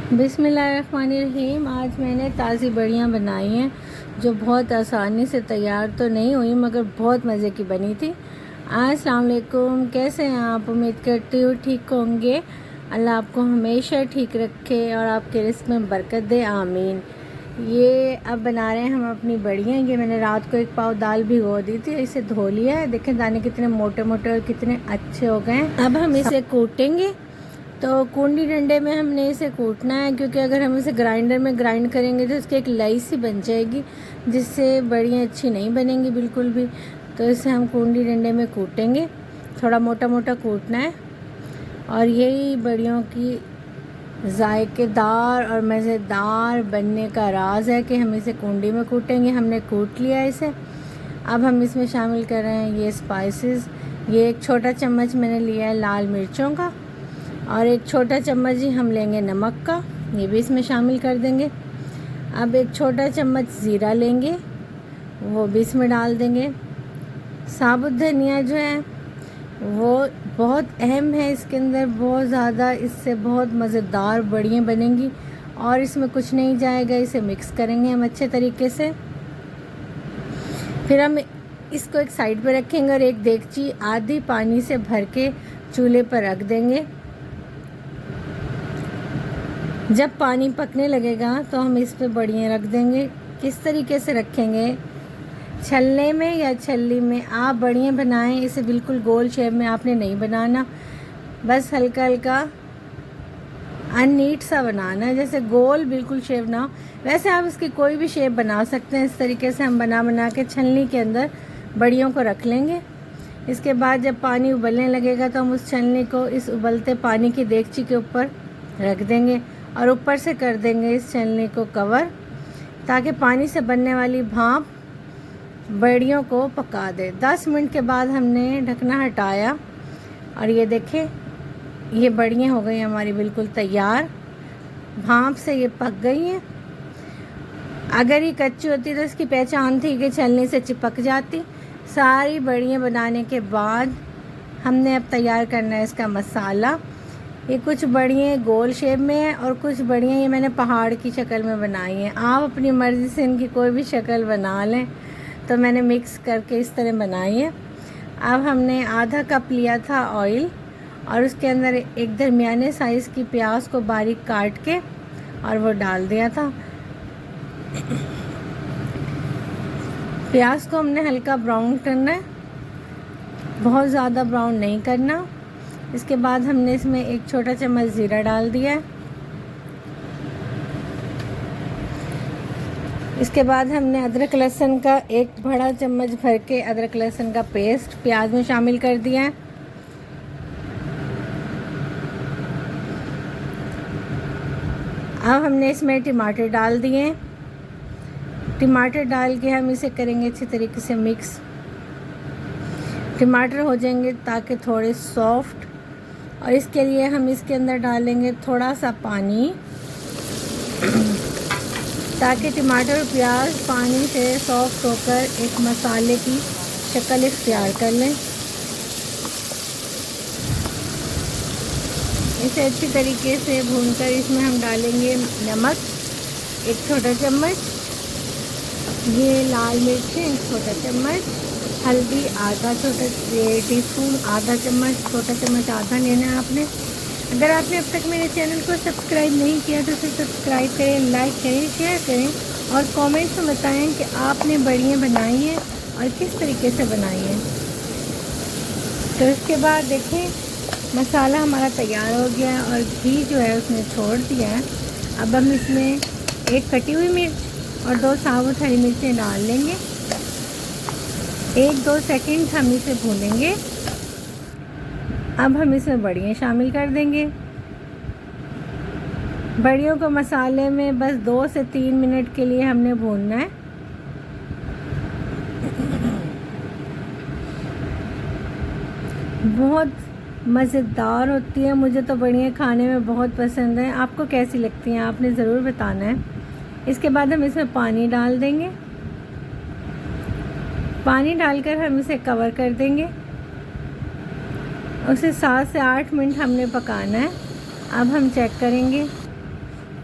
बिस्मिल्लाहिर्रहमानिर्रहीम। आज मैंने ताज़ी बड़ियाँ बनाई हैं जो बहुत आसानी से तैयार तो नहीं हुई मगर बहुत मज़े की बनी थी। अस्सलाम वालेकुम, कैसे हैं आप? उम्मीद करती हूँ ठीक होंगे। अल्लाह आपको हमेशा ठीक रखे और आपके रिस्क में बरकत दे, आमीन। ये अब बना रहे हैं हम अपनी बड़ियाँ। ये मैंने रात को 1 पाव दाल भिगो दी थी, इसे धो लिया है। देखें दाने कितने मोटे मोटे और कितने अच्छे हो गए हैं। अब हम इसे कूटेंगे। तो कूंडी डंडे में हमने इसे कूटना है, क्योंकि अगर हम इसे ग्राइंडर में ग्राइंड करेंगे तो इसकी एक लई सी बन जाएगी जिससे बड़ियाँ अच्छी नहीं बनेंगी बिल्कुल भी। तो इसे हम कूंडी डंडे में कूटेंगे, थोड़ा मोटा मोटा कूटना है। और यही बड़ियों की जायकेदार और मज़ेदार बनने का राज है कि हम इसे कूंडी में कूटेंगे। हमने कूट लिया इसे। अब हम इसमें शामिल कर रहे हैं ये स्पाइसेस। ये 1 छोटा चम्मच मैंने लिया है लाल मिर्चों का, और 1 छोटा चम्मच ही हम लेंगे नमक का, ये भी इसमें शामिल कर देंगे। अब 1 छोटा चम्मच ज़ीरा लेंगे, वो भी इसमें डाल देंगे। साबुत धनिया जो है वो बहुत अहम है इसके अंदर, बहुत ज़्यादा, इससे बहुत मज़ेदार बड़ियाँ बनेंगी। और इसमें कुछ नहीं जाएगा, इसे मिक्स करेंगे हम अच्छे तरीके से। फिर हम इसको एक साइड पर रखेंगे और एक देगची आधी पानी से भर के चूल्हे पर रख देंगे। जब पानी पकने लगेगा तो हम इस पे बड़ियाँ रख देंगे। किस तरीके से रखेंगे? छलने में या छल्ली में आप बड़ियाँ बनाएं। इसे बिल्कुल गोल शेप में आपने नहीं बनाना, बस हल्का हल्का अननीट सा बनाना है, जैसे गोल बिल्कुल शेप ना हो। वैसे आप इसकी कोई भी शेप बना सकते हैं। इस तरीके से हम बना के छलनी के अंदर बड़ियों को रख लेंगे। इसके बाद जब पानी उबलने लगेगा तो हम उस छलनी को इस उबलते पानी की देगची के ऊपर रख देंगे और ऊपर से कर देंगे इस छलनी को कवर, ताकि पानी से बनने वाली भाप बड़ियों को पका दे। 10 मिनट के बाद हमने ढकना हटाया और ये देखें, ये बड़ियाँ हो गई हमारी बिल्कुल तैयार। भाप से ये पक गई हैं। अगर ये कच्ची होती तो इसकी पहचान थी कि छलनी से चिपक जाती। सारी बड़ियाँ बनाने के बाद हमने अब तैयार करना है इसका मसाला। ये कुछ बड़ियाँ गोल शेप में है और कुछ बड़ियाँ ये मैंने पहाड़ की शक्ल में बनाई हैं। आप अपनी मर्ज़ी से इनकी कोई भी शक्ल बना लें, तो मैंने मिक्स करके इस तरह बनाई है। अब हमने आधा कप लिया था ऑयल और उसके अंदर एक दरमियाने साइज़ की प्याज को बारीक काट के और वो डाल दिया था। प्याज को हमने हल्का ब्राउन करना है, बहुत ज़्यादा ब्राउन नहीं करना। इसके बाद हमने इसमें 1 छोटा चम्मच ज़ीरा डाल दिया है। इसके बाद हमने अदरक लहसुन का 1 बड़ा चम्मच भर के अदरक लहसुन का पेस्ट प्याज में शामिल कर दिया है। अब हमने इसमें टमाटर डाल दिए हैं। टमाटर डाल के हम इसे करेंगे अच्छी तरीके से मिक्स। टमाटर हो जाएंगे ताकि थोड़े सॉफ्ट, और इसके लिए हम इसके अंदर डालेंगे थोड़ा सा पानी, ताकि टमाटर और प्याज पानी से सॉफ्ट होकर एक मसाले की शक्ल इख्तियार कर लें। इसे अच्छी तरीके से भूनकर इसमें हम डालेंगे नमक 1 छोटा चम्मच, ये लाल मिर्चें 1 छोटा चम्मच, हल्दी आधा छोटा टीस्पून, आधा चम्मच, छोटा चम्मच आधा लेना है आपने। अगर आपने अब तक मेरे चैनल को सब्सक्राइब नहीं किया तो इसे सब्सक्राइब करें, लाइक करें, शेयर करें और कमेंट्स में बताएं कि आपने बड़ियाँ बनाई हैं और किस तरीके से बनाई हैं। तो इसके बाद देखें मसाला हमारा तैयार हो गया और घी जो है उसने छोड़ दिया है। अब हम इसमें 1 कटी हुई मिर्च और 2 साबुत हरी मिर्चें डाल लेंगे। 1-2 सेकंड हम इसे भूनेंगे। अब हम इसमें बड़ियाँ शामिल कर देंगे। बड़ियों को मसाले में बस 2 से 3 मिनट के लिए हमने भूनना है। बहुत मज़ेदार होती है, मुझे तो बड़ियाँ खाने में बहुत पसंद है। आपको कैसी लगती हैं आपने ज़रूर बताना है। इसके बाद हम इसमें पानी डाल देंगे। पानी डालकर हम इसे कवर कर देंगे। उसे 7 से 8 मिनट हमने पकाना है। अब हम चेक करेंगे।